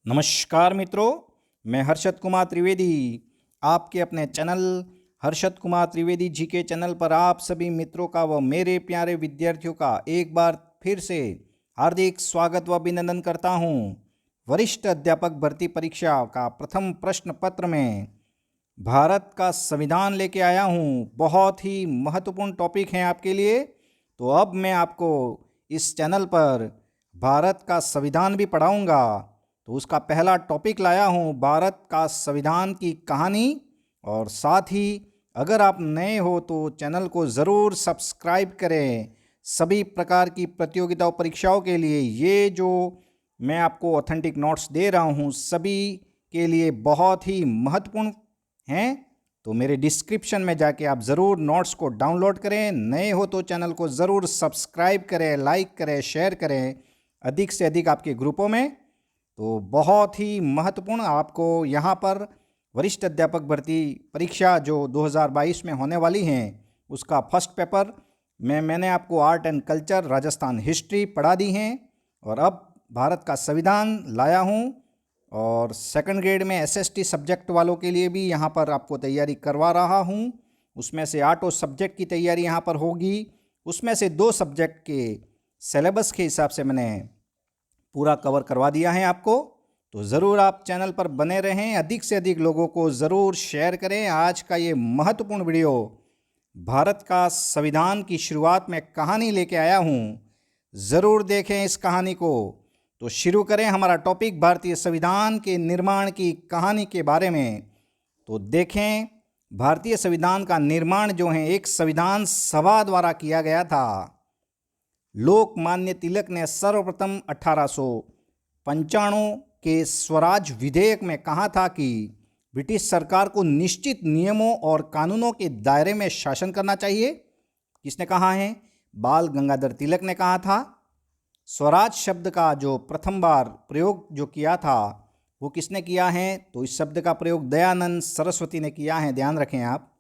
नमस्कार मित्रों, मैं हर्षद कुमार त्रिवेदी आपके अपने चैनल हर्षद कुमार त्रिवेदी जी के चैनल पर आप सभी मित्रों का व मेरे प्यारे विद्यार्थियों का एक बार फिर से हार्दिक स्वागत व अभिनंदन करता हूं। वरिष्ठ अध्यापक भर्ती परीक्षा का प्रथम प्रश्न पत्र में भारत का संविधान लेके आया हूं। बहुत ही महत्वपूर्ण टॉपिक है आपके लिए। तो अब मैं आपको इस चैनल पर भारत का संविधान भी पढ़ाऊंगा। तो उसका पहला टॉपिक लाया हूँ भारत का संविधान की कहानी। और साथ ही अगर आप नए हो तो चैनल को ज़रूर सब्सक्राइब करें। सभी प्रकार की प्रतियोगिताओं परीक्षाओं के लिए ये जो मैं आपको ऑथेंटिक नोट्स दे रहा हूँ सभी के लिए बहुत ही महत्वपूर्ण हैं। तो मेरे डिस्क्रिप्शन में जाके आप ज़रूर नोट्स को डाउनलोड करें। नए हो तो चैनल को ज़रूर सब्सक्राइब करें, लाइक करें, शेयर करें अधिक से अधिक आपके ग्रुपों में। तो बहुत ही महत्वपूर्ण आपको यहाँ पर वरिष्ठ अध्यापक भर्ती परीक्षा जो 2022 में होने वाली हैं उसका फर्स्ट पेपर मैंने आपको art and culture, Rajasthan history पढ़ा दी हैं और अब भारत का संविधान लाया हूँ। और सेकंड ग्रेड में एसएसटी सब्जेक्ट वालों के लिए भी यहाँ पर आपको तैयारी करवा रहा हूँ। उसमें से 8 सब्जेक्ट की तैयारी यहाँ पर होगी। उसमें से 2 सब्जेक्ट के सिलेबस के हिसाब से मैंने पूरा कवर करवा दिया है आपको। तो ज़रूर आप चैनल पर बने रहें, अधिक से अधिक लोगों को ज़रूर शेयर करें। आज का ये महत्वपूर्ण वीडियो भारत का संविधान की शुरुआत में कहानी लेके आया हूँ, ज़रूर देखें इस कहानी को। तो शुरू करें हमारा टॉपिक भारतीय संविधान के निर्माण की कहानी के बारे में। तो देखें भारतीय संविधान का निर्माण जो है एक संविधान सभा द्वारा किया गया था। लोकमान्य तिलक ने सर्वप्रथम 1895 के स्वराज विधेयक में कहा था कि ब्रिटिश सरकार को निश्चित नियमों और कानूनों के दायरे में शासन करना चाहिए। किसने कहा है? बाल गंगाधर तिलक ने कहा था। स्वराज शब्द का जो प्रथम बार प्रयोग जो किया था वो किसने किया है? तो इस शब्द का प्रयोग दयानंद सरस्वती ने किया है, ध्यान रखें आप।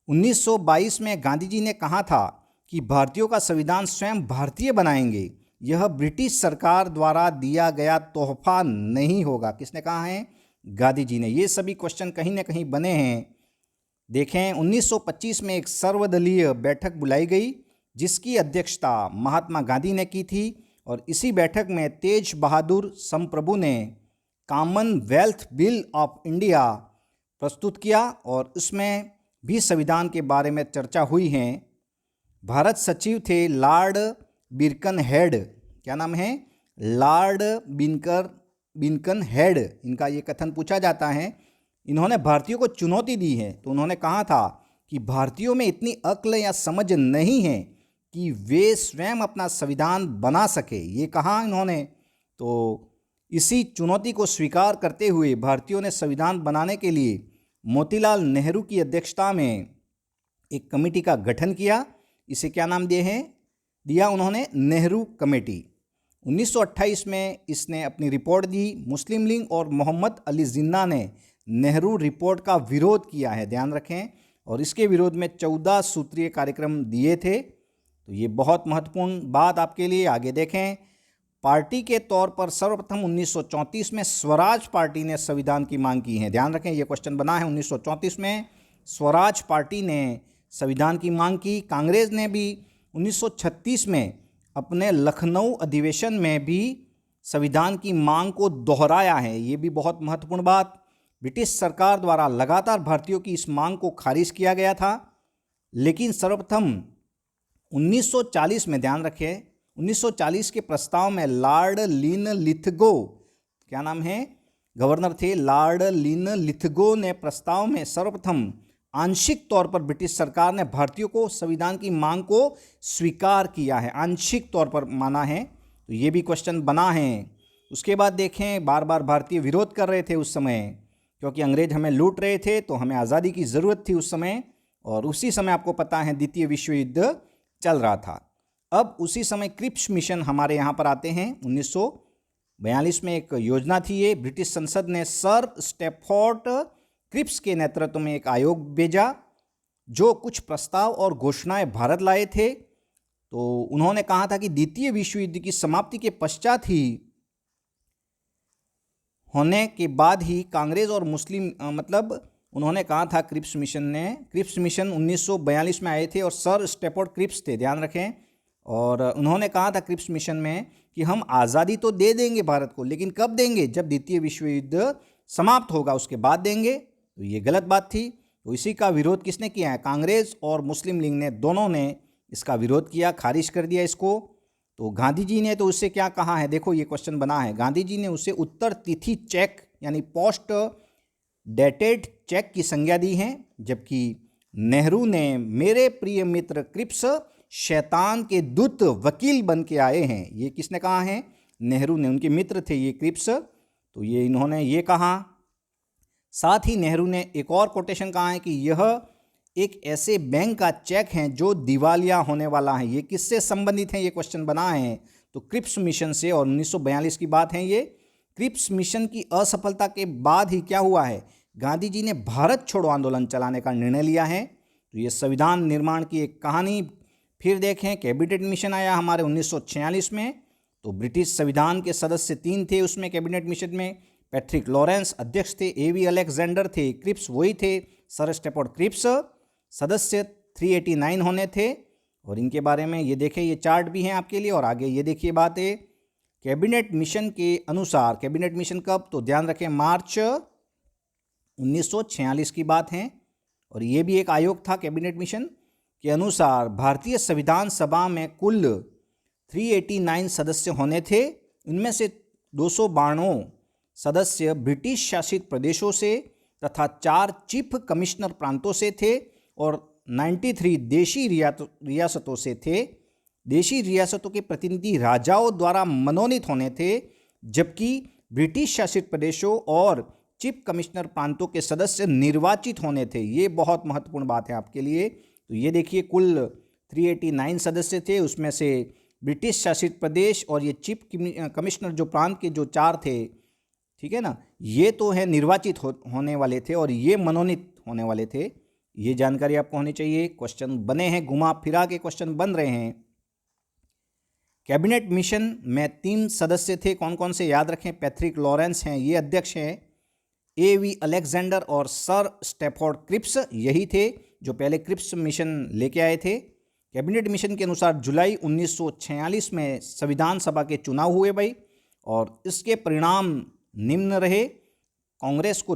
1922 में गांधी जी ने कहा था कि भारतीयों का संविधान स्वयं भारतीय बनाएंगे, यह ब्रिटिश सरकार द्वारा दिया गया तोहफा नहीं होगा। किसने कहा है? गांधी जी ने। ये सभी क्वेश्चन कहीं ना कहीं बने हैं। देखें 1925 में एक सर्वदलीय बैठक बुलाई गई जिसकी अध्यक्षता महात्मा गांधी ने की थी और इसी बैठक में तेज बहादुर समप्रभु ने कॉमनवेल्थ बिल ऑफ इंडिया प्रस्तुत किया और उसमें भी संविधान के बारे में चर्चा हुई है। भारत सचिव थे लॉर्ड बिरकनहेड। क्या नाम है? लॉर्ड बिरकनहेड। इनका ये कथन पूछा जाता है। इन्होंने भारतीयों को चुनौती दी है। तो उन्होंने कहा था कि भारतीयों में इतनी अक्ल या समझ नहीं है कि वे स्वयं अपना संविधान बना सके, ये कहा इन्होंने। तो इसी चुनौती को स्वीकार करते हुए भारतीयों ने संविधान बनाने के लिए मोतीलाल नेहरू की अध्यक्षता में एक कमेटी का गठन किया। इसे क्या नाम दिया उन्होंने? नेहरू कमेटी। 1928 में इसने अपनी रिपोर्ट दी। मुस्लिम लीग और मोहम्मद अली जिन्ना ने नेहरू रिपोर्ट का विरोध किया है, ध्यान रखें। और इसके विरोध में 14 सूत्रीय कार्यक्रम दिए थे। तो ये बहुत महत्वपूर्ण बात आपके लिए। आगे देखें, पार्टी के तौर पर सर्वप्रथम 1934 में स्वराज पार्टी ने संविधान की मांग की है। ध्यान रखें ये क्वेश्चन बना है। 1934 में स्वराज पार्टी ने संविधान की मांग की। कांग्रेस ने भी 1936 में अपने लखनऊ अधिवेशन में भी संविधान की मांग को दोहराया है। ये भी बहुत महत्वपूर्ण बात। ब्रिटिश सरकार द्वारा लगातार भारतीयों की इस मांग को खारिज किया गया था, लेकिन सर्वप्रथम 1940 में, ध्यान रखें, 1940 के प्रस्ताव में लॉर्ड लिनलिथगो, क्या नाम है? गवर्नर थे लॉर्ड लिनलिथगो ने प्रस्ताव में सर्वप्रथम आंशिक तौर पर ब्रिटिश सरकार ने भारतीयों को संविधान की मांग को स्वीकार किया है, आंशिक तौर पर माना है। तो ये भी क्वेश्चन बना है। उसके बाद देखें, बार बार भारतीय विरोध कर रहे थे उस समय, क्योंकि अंग्रेज हमें लूट रहे थे, तो हमें आज़ादी की ज़रूरत थी उस समय। और उसी समय आपको पता है द्वितीय विश्व युद्ध चल रहा था। अब उसी समय क्रिप्स मिशन हमारे यहाँ पर आते हैं। 1942 में एक योजना थी ये। ब्रिटिश संसद ने सर स्टैफोर्ड क्रिप्स के नेतृत्व में एक आयोग भेजा जो कुछ प्रस्ताव और घोषणाएं भारत लाए थे। तो उन्होंने कहा था कि द्वितीय विश्व युद्ध की समाप्ति के पश्चात ही होने के बाद ही कांग्रेस और मुस्लिम मतलब उन्होंने कहा था क्रिप्स मिशन 1942 में आए थे और सर स्टेफोर्ड क्रिप्स थे, ध्यान रखें। और उन्होंने कहा था क्रिप्स मिशन में कि हम आज़ादी तो दे देंगे भारत को, लेकिन कब देंगे, जब द्वितीय विश्व युद्ध समाप्त होगा उसके बाद देंगे। तो ये गलत बात थी। तो इसी का विरोध किसने किया है? कांग्रेस और मुस्लिम लीग ने, दोनों ने इसका विरोध किया, खारिज कर दिया इसको। तो गांधी जी ने तो उससे क्या कहा है, देखो ये क्वेश्चन बना है। गांधी जी ने उसे उत्तर तिथि चेक यानी पोस्ट डेटेड चेक की संज्ञा दी है, जबकि नेहरू ने मेरे प्रिय मित्र क्रिप्स शैतान के दूत वकील बन के आए हैं, ये किसने कहा है? नेहरू ने। उनके मित्र थे ये क्रिप्स, तो ये इन्होंने ये कहा। साथ ही नेहरू ने एक और कोटेशन कहा है कि यह एक ऐसे बैंक का चेक है जो दिवालिया होने वाला है। ये किससे संबंधित है, ये क्वेश्चन बना है तो क्रिप्स मिशन से, और 1942 की बात है ये। क्रिप्स मिशन की असफलता के बाद ही क्या हुआ है, गांधी जी ने भारत छोड़ो आंदोलन चलाने का निर्णय लिया है। तो ये संविधान निर्माण की एक कहानी फिर देखें। कैबिनेट मिशन आया हमारे 1946 में, तो ब्रिटिश संविधान के सदस्य 3 थे उसमें कैबिनेट मिशन में। पैट्रिक लॉरेंस अध्यक्ष थे, एवी अलेक्जेंडर थे, क्रिप्स वही थे, सर स्टेफोर्ड क्रिप्स। सदस्य 389 होने थे, और इनके बारे में ये देखें, ये चार्ट भी हैं आपके लिए। और आगे ये देखिए बात है कैबिनेट मिशन के अनुसार। कैबिनेट मिशन कब, तो ध्यान रखें मार्च 1946 की बात है। और ये भी एक आयोग था कैबिनेट मिशन के अनुसार। भारतीय संविधान सभा में कुल 389 सदस्य होने थे, इनमें से 292 सदस्य ब्रिटिश शासित प्रदेशों से तथा 4 चीफ कमिश्नर प्रांतों से थे, और 93 देशी रियासतों से थे। देशी रियासतों के प्रतिनिधि राजाओं द्वारा मनोनीत होने थे, जबकि ब्रिटिश शासित प्रदेशों और चीफ कमिश्नर प्रांतों के सदस्य निर्वाचित होने थे। ये बहुत महत्वपूर्ण बात है आपके लिए। तो ये देखिए कुल 389 सदस्य थे, उसमें से ब्रिटिश शासित प्रदेश और ये चीफ कमिश्नर जो प्रांत के जो 4 थे, ठीक है ना, ये तो है निर्वाचित होने वाले थे और ये मनोनीत होने वाले थे। ये जानकारी आपको होनी चाहिए। क्वेश्चन बने हैं, घुमा फिरा के क्वेश्चन बन रहे हैं। कैबिनेट मिशन में 3 सदस्य थे, कौन कौन से याद रखें। पैट्रिक लॉरेंस हैं, ये अध्यक्ष हैं। एवी अलेक्जेंडर और सर स्टेफोर्ड क्रिप्स यही थे जो पहले क्रिप्स मिशन लेके आए थे। कैबिनेट मिशन के अनुसार जुलाई 1946 में संविधान सभा के चुनाव हुए भाई, और इसके परिणाम निम्न रहे। कांग्रेस को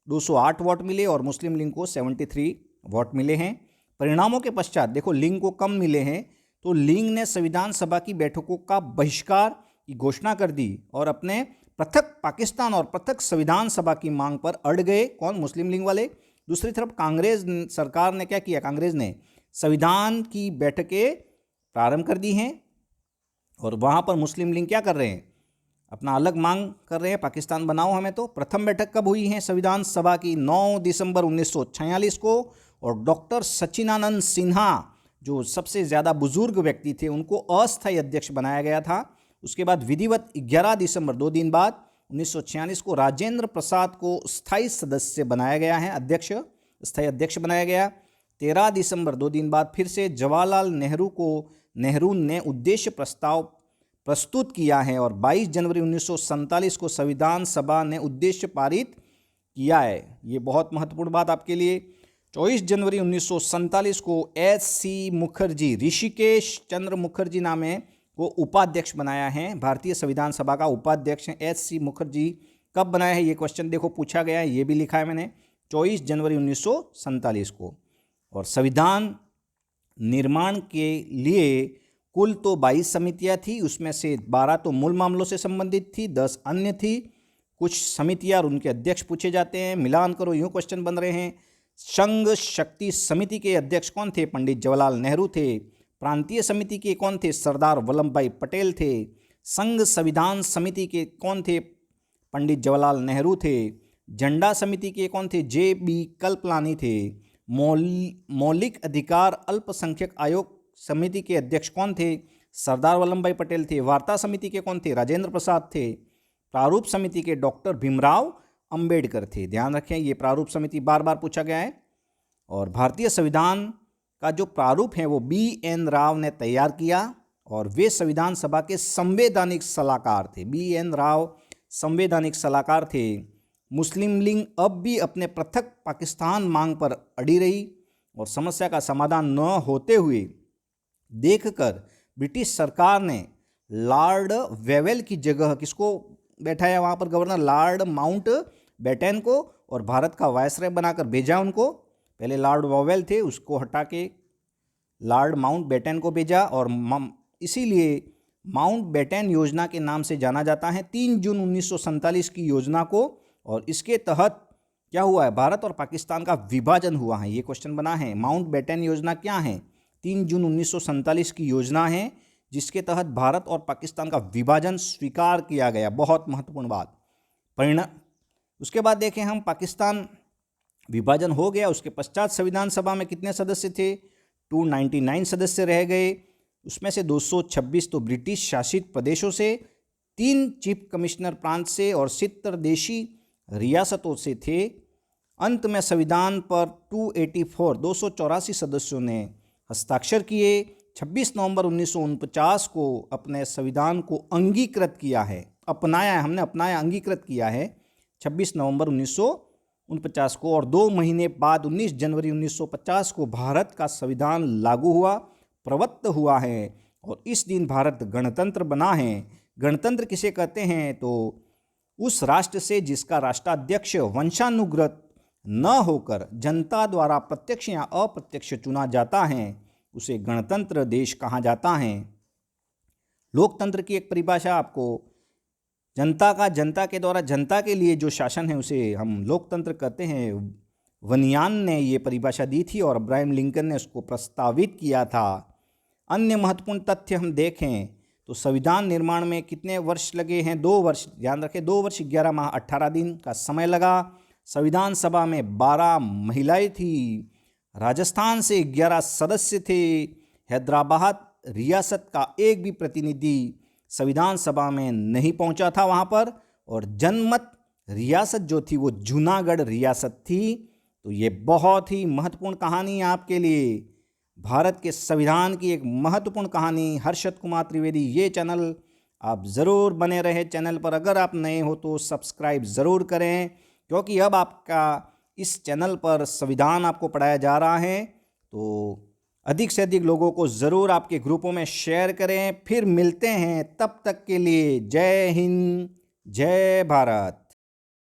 208 वोट मिले और मुस्लिम लीग को 73 वोट मिले हैं। परिणामों के पश्चात देखो लीग को कम मिले हैं, तो लीग ने संविधान सभा की बैठकों का बहिष्कार की घोषणा कर दी और अपने पृथक पाकिस्तान और पृथक संविधान सभा की मांग पर अड़ गए। कौन? मुस्लिम लीग वाले। दूसरी तरफ कांग्रेस सरकार ने क्या किया, कांग्रेस ने संविधान की बैठकें प्रारंभ कर दी हैं, और वहाँ पर मुस्लिम लीग क्या कर रहे हैं, अपना अलग मांग कर रहे हैं, पाकिस्तान बनाओ हमें। तो प्रथम बैठक कब हुई है संविधान सभा की? 9 दिसंबर 1946 को, और डॉक्टर सचिदानंद सिन्हा जो सबसे ज़्यादा बुजुर्ग व्यक्ति थे उनको अस्थायी अध्यक्ष बनाया गया था। उसके बाद विधिवत 11 दिसंबर 2 दिन बाद 1946 को राजेंद्र प्रसाद को स्थायी सदस्य बनाया गया है, अध्यक्ष, स्थायी अध्यक्ष बनाया गया। 13 दिसंबर 2 दिन बाद फिर से जवाहरलाल नेहरू ने उद्देश्य प्रस्ताव प्रस्तुत किया है, और 22 जनवरी 1947 को संविधान सभा ने उद्देश्य पारित किया है। ये बहुत महत्वपूर्ण बात आपके लिए। 24 जनवरी 1947 को एस.सी. मुखर्जी, ऋषिकेश चंद्र मुखर्जी नाम है, को उपाध्यक्ष बनाया है। भारतीय संविधान सभा का उपाध्यक्ष है एस.सी. मुखर्जी। कब बनाया है ये क्वेश्चन देखो पूछा गया है, ये भी लिखा है मैंने, 24 जनवरी 1947 को। और संविधान निर्माण के लिए कुल तो 22 समितियां थी, उसमें से 12 तो मूल मामलों से संबंधित थी, 10 अन्य थी। कुछ समितियां और उनके अध्यक्ष पूछे जाते हैं, मिलान करो, यूँ क्वेश्चन बन रहे हैं। संघ शक्ति समिति के अध्यक्ष कौन थे? पंडित जवाहरलाल नेहरू थे। प्रांतीय समिति के कौन थे? सरदार वल्लभ भाई पटेल थे। संघ संविधान समिति के कौन थे? पंडित जवाहरलाल नेहरू थे। झंडा समिति के कौन थे? जे.बी. कृपलानी थे। मौलिक अधिकार अल्पसंख्यक आयोग समिति के अध्यक्ष कौन थे? सरदार वल्लभ भाई पटेल थे। वार्ता समिति के कौन थे? राजेंद्र प्रसाद थे। प्रारूप समिति के डॉक्टर भीमराव अंबेडकर थे। ध्यान रखें, ये प्रारूप समिति बार बार पूछा गया है। और भारतीय संविधान का जो प्रारूप है वो बी.एन. राव ने तैयार किया, और वे संविधान सभा के संवैधानिक सलाहकार थे। बी.एन. राव संवैधानिक सलाहकार थे। मुस्लिम लीग अब भी अपने पृथक पाकिस्तान मांग पर अड़ी रही और समस्या का समाधान न होते हुए देखकर ब्रिटिश सरकार ने लॉर्ड वेवेल की जगह किसको बैठाया वहाँ पर, गवर्नर लॉर्ड माउंट बेटन को, और भारत का वायसराय बनाकर भेजा उनको। पहले लॉर्ड वेवेल थे, उसको हटा के लॉर्ड माउंट बेटन को भेजा और इसीलिए माउंट बेटन योजना के नाम से जाना जाता है 3 जून 1947 की योजना को। और इसके तहत क्या हुआ है, भारत और पाकिस्तान का विभाजन हुआ है। ये क्वेश्चन बना है, माउंट बेटन योजना क्या है? 3 जून 1947 की योजना है जिसके तहत भारत और पाकिस्तान का विभाजन स्वीकार किया गया। बहुत महत्वपूर्ण बात। परिणाम उसके बाद देखें हम, पाकिस्तान विभाजन हो गया, उसके पश्चात संविधान सभा में कितने सदस्य थे? 299 सदस्य रह गए। उसमें से 226 तो ब्रिटिश शासित प्रदेशों से, 3 चीफ कमिश्नर प्रांत से और 70 देशी रियासतों से थे। अंत में संविधान पर 284 सदस्यों ने हस्ताक्षर किए। 26 नवंबर 1949 को अपने संविधान को अंगीकृत किया है, अपनाया है, हमने अपनाया, अंगीकृत किया है 26 नवंबर 1949 को। और 2 महीने बाद 19 जनवरी 1950 को भारत का संविधान लागू हुआ, प्रवृत्त हुआ है और इस दिन भारत गणतंत्र बना है। गणतंत्र किसे कहते हैं? तो उस राष्ट्र से जिसका राष्ट्राध्यक्ष वंशानुगत न होकर जनता द्वारा प्रत्यक्ष या अप्रत्यक्ष चुना जाता है, उसे गणतंत्र देश कहा जाता है। लोकतंत्र की एक परिभाषा आपको, जनता के द्वारा जनता के लिए जो शासन है उसे हम लोकतंत्र कहते हैं। वनियान ने ये परिभाषा दी थी और अब्राहम लिंकन ने उसको प्रस्तावित किया था। अन्य महत्वपूर्ण तथ्य हम देखें तो संविधान निर्माण में कितने वर्ष लगे हैं? 2 वर्ष। ध्यान रखें, 2 वर्ष 11 माह 18 दिन का समय लगा। संविधान सभा में 12 महिलाएं थी। राजस्थान से 11 सदस्य थे। हैदराबाद रियासत का एक भी प्रतिनिधि संविधान सभा में नहीं पहुंचा था वहां पर। और जनमत रियासत जो थी वो जूनागढ़ रियासत थी। तो ये बहुत ही महत्वपूर्ण कहानी आपके लिए, भारत के संविधान की एक महत्वपूर्ण कहानी। हर्षद कुमार त्रिवेदी ये चैनल आप ज़रूर बने रहे। चैनल पर अगर आप नए हो तो सब्सक्राइब ज़रूर करें, क्योंकि अब आपका इस चैनल पर संविधान आपको पढ़ाया जा रहा है। तो अधिक से अधिक लोगों को ज़रूर आपके ग्रुपों में शेयर करें। फिर मिलते हैं, तब तक के लिए जय हिंद, जय भारत।